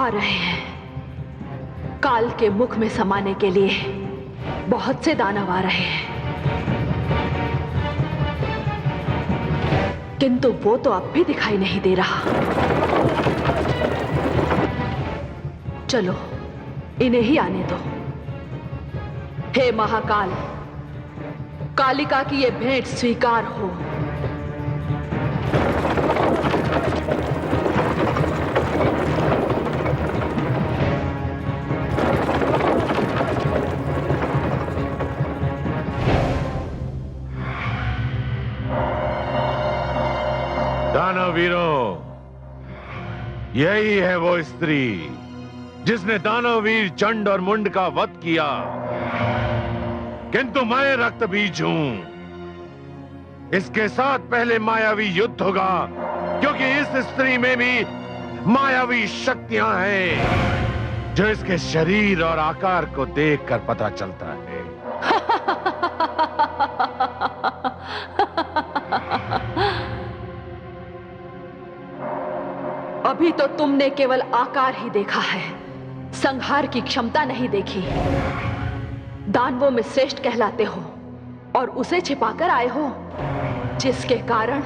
आ रहे हैं। काल के मुख में समाने के लिए बहुत से दानव आ रहे हैं, किंतु वो तो अब भी दिखाई नहीं दे रहा। चलो इन्हें ही आने दो। हे महाकाल, कालिका की ये भेंट स्वीकार हो। दानवीरों, यही है वो स्त्री जिसने दानववीर चंड और मुंड का वध किया, किंतु मैं रक्तबीज हूं। इसके साथ पहले मायावी युद्ध होगा, क्योंकि इस स्त्री में भी मायावी शक्तियां हैं जो इसके शरीर और आकार को देखकर पता चलता है। अभी तो तुमने केवल आकार ही देखा है, संहार की क्षमता नहीं देखी। दानवों में श्रेष्ठ कहलाते हो और उसे छिपाकर आए हो, जिसके कारण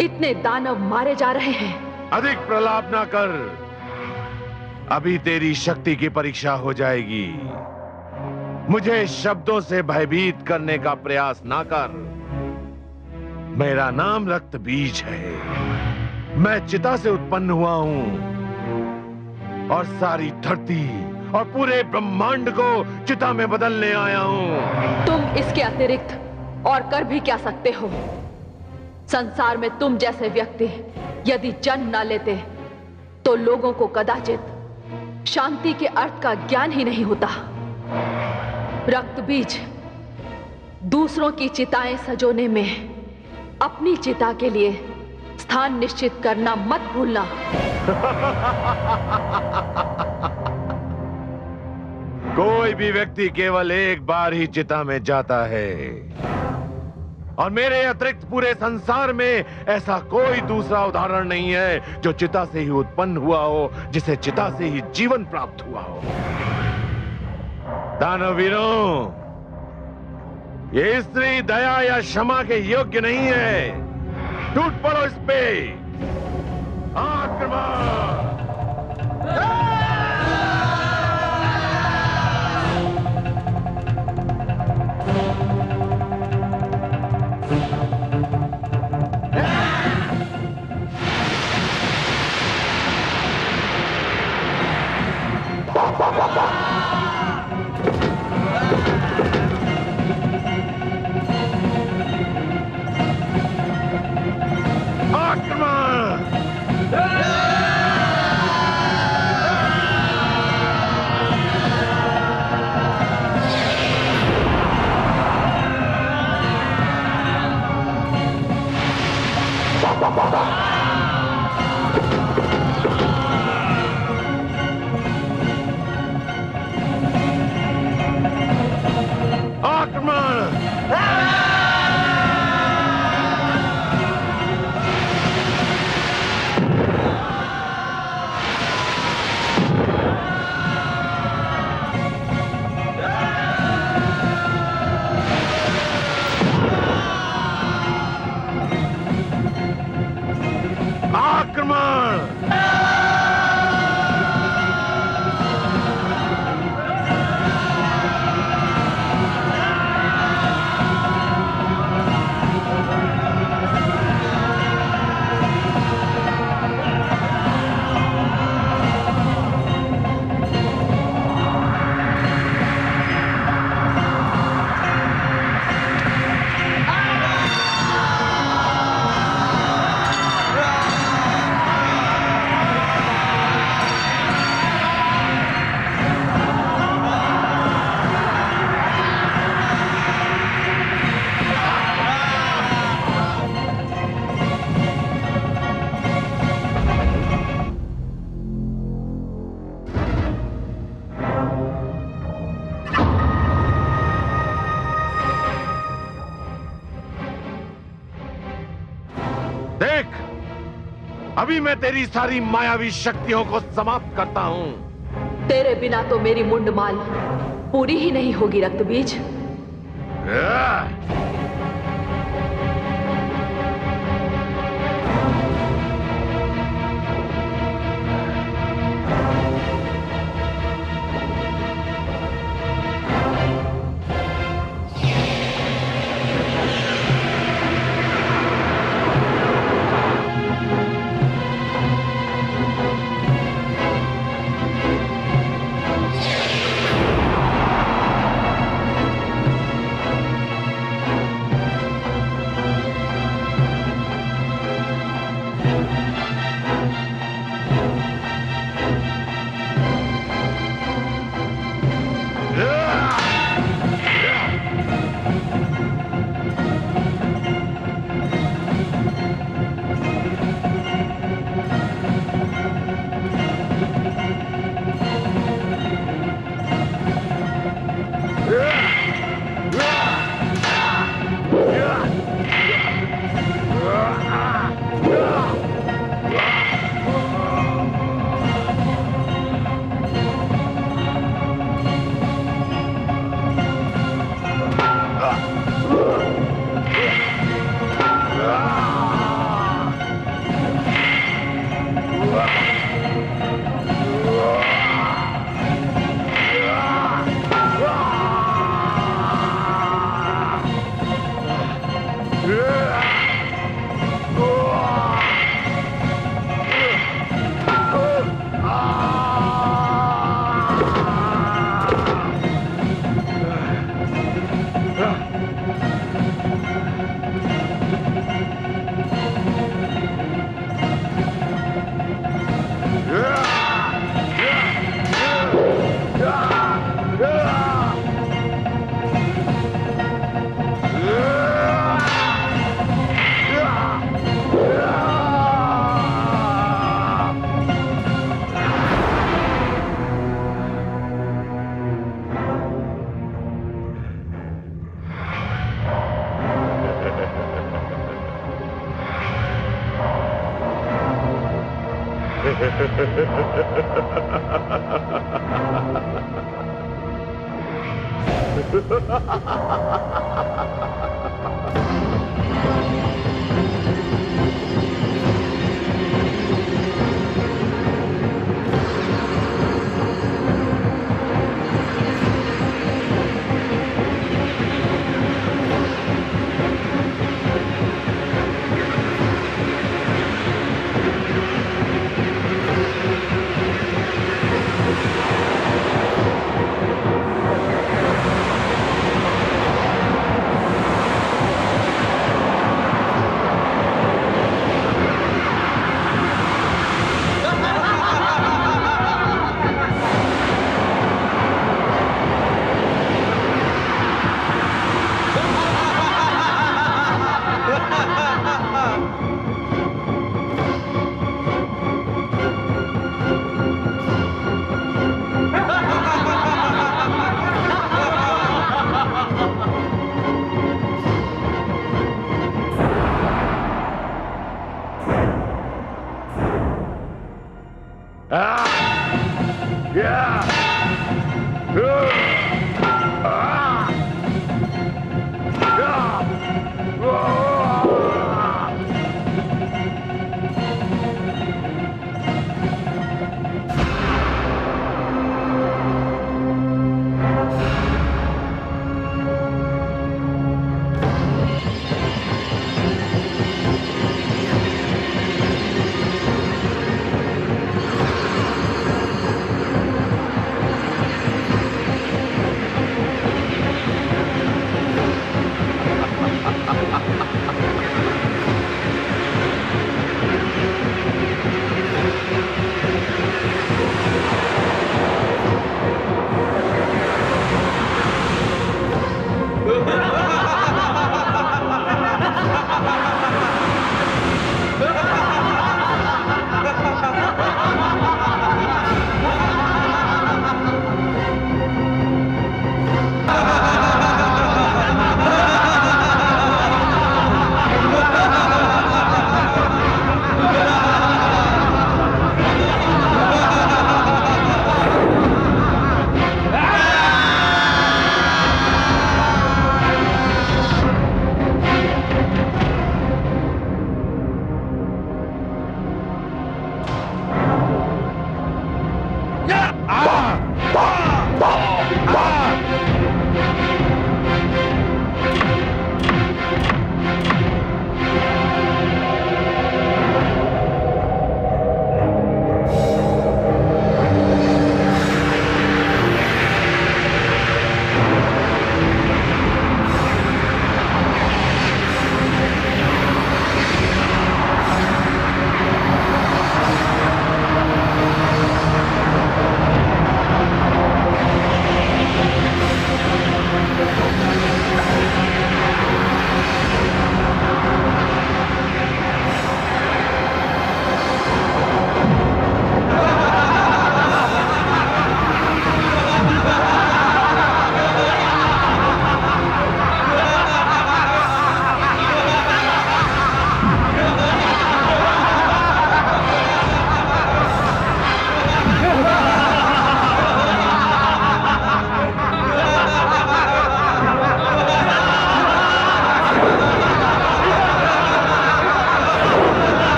इतने दानव मारे जा रहे हैं। अधिक प्रलाप ना कर, अभी तेरी शक्ति की परीक्षा हो जाएगी। मुझे शब्दों से भयभीत करने का प्रयास ना कर। मेरा नाम रक्तबीज है। मैं चिता से उत्पन्न हुआ हूं और सारी धरती और पूरे ब्रह्मांड को चिता में बदलने आया हूं। तुम इसके अतिरिक्त और कर भी क्या सकते हो? संसार में तुम जैसे व्यक्ति यदि जन्म ना लेते तो लोगों को कदाचित शांति के अर्थ का ज्ञान ही नहीं होता। रक्तबीज, दूसरों की चिताएं सजोने में अपनी चिता के लिए स्थान निश्चित करना मत भूलना। कोई भी व्यक्ति केवल एक बार ही चिता में जाता है और मेरे अतिरिक्त पूरे संसार में ऐसा कोई दूसरा उदाहरण नहीं है जो चिता से ही उत्पन्न हुआ हो, जिसे चिता से ही जीवन प्राप्त हुआ हो। दानवीरों, ये स्त्री दया या क्षमा के योग्य नहीं है। टूट पड़ो इस पे। आक्रमण! अभी मैं तेरी सारी मायावी शक्तियों को समाप्त करता हूं। तेरे बिना तो मेरी मुंडमाल पूरी ही नहीं होगी रक्तबीज।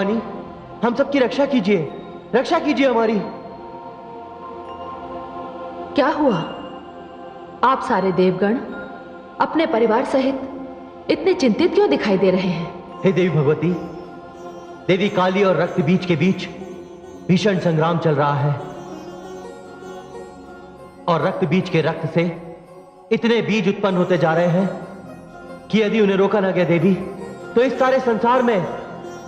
भवानी, हम सबकी रक्षा कीजिए, रक्षा कीजिए हमारी। क्या हुआ? आप सारे देवगण अपने परिवार सहित इतने चिंतित क्यों दिखाई दे रहे हैं? हे देवी भगवती, देवी काली और रक्त बीज के बीच भीषण संग्राम चल रहा है और रक्त बीज के रक्त से इतने बीज उत्पन्न होते जा रहे हैं कि यदि उन्हें रोका ना गया देवी, तो इस सारे संसार में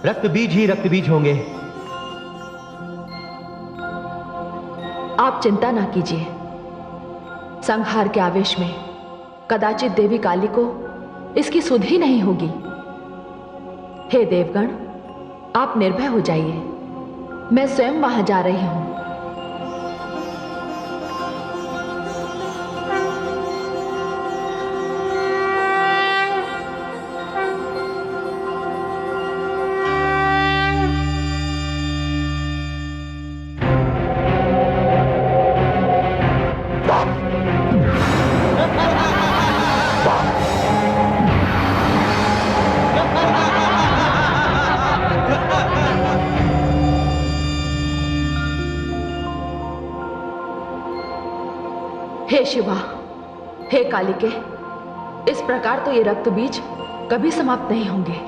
रक्त बीज ही रक्त बीज होंगे। आप चिंता ना कीजिए। संहार के आवेश में कदाचित देवी काली को इसकी सुध ही नहीं होगी। हे देवगण, आप निर्भय हो जाइए, मैं स्वयं वहां जा रही हूं। हे शिवा, हे कालिके, इस प्रकार तो ये रक्त बीज कभी समाप्त नहीं होंगे।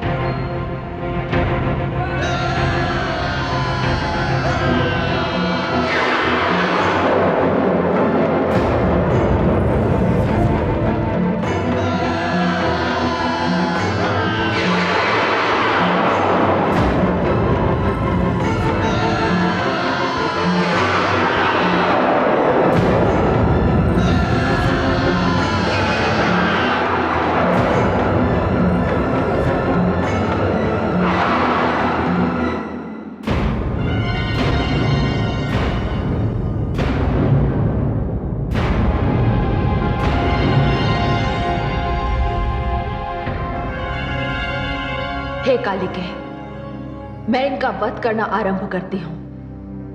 हे कालिके, मैं इनका वध करना आरंभ करती हूं।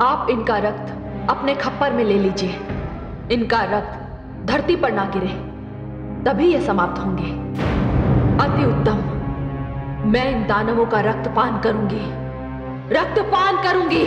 आप इनका रक्त अपने खप्पर में ले लीजिए। इनका रक्त धरती पर ना गिरे, तभी ये समाप्त होंगे। अति उत्तम। मैं इन दानवों का रक्तपान करूंगी, रक्तपान करूंगी।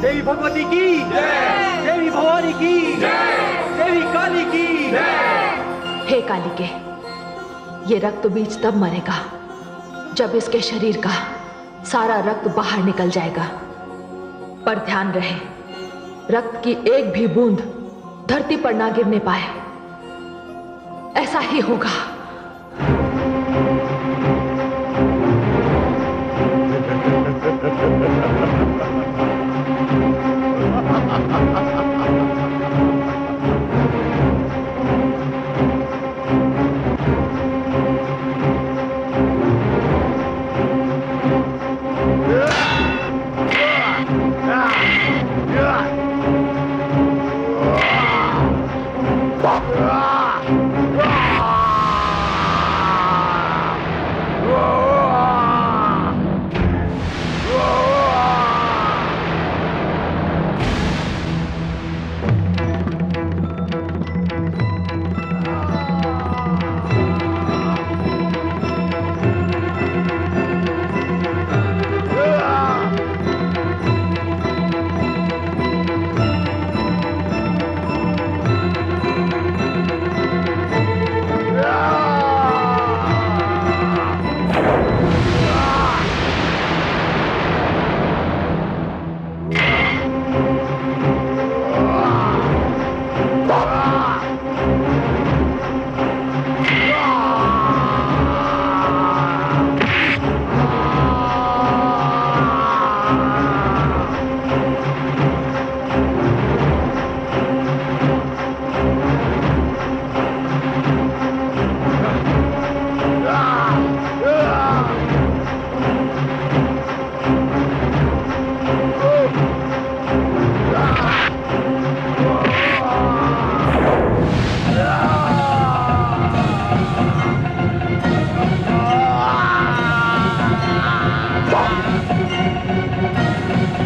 देवी भगवती की जय, देवी भवानी की जय, देवी काली की जय। हे कालिके, ये रक्त बीज तब मरेगा जब इसके शरीर का सारा रक्त बाहर निकल जाएगा। पर ध्यान रहे, रक्त की एक भी बूंद धरती पर ना गिरने पाए। ऐसा ही होगा।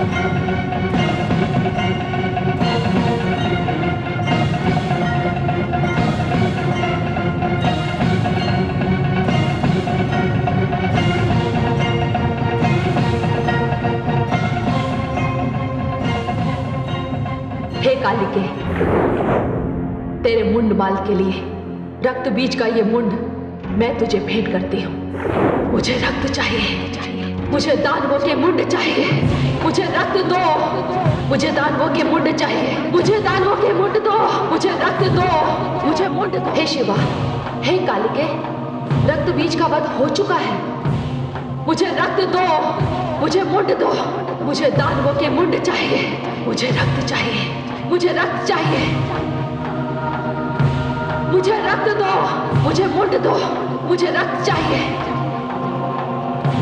हे कालिके, तेरे मुंड माल के लिए रक्त बीज का ये मुंड मैं तुझे भेंट करती हूँ। मुझे रक्त चाहिए, मुझे दानवों के मुंड चाहिए, मुझे रक्त दो, मुझे दानवों के मुंड चाहिए, मुझे दानवों के मुंड दो, मुझे रक्त दो, मुझे मुंड दो। हे शिवा, हे कालिके, रक्त बीज का वध हो चुका है। मुझे रक्त दो, मुझे मुंड दो, मुझे दानवों के मुंड चाहिए, मुझे रक्त चाहिए, मुझे रक्त चाहिए, मुझे रक्त दो, मुझे मुंड दो, मुझे रक्त चाहिए।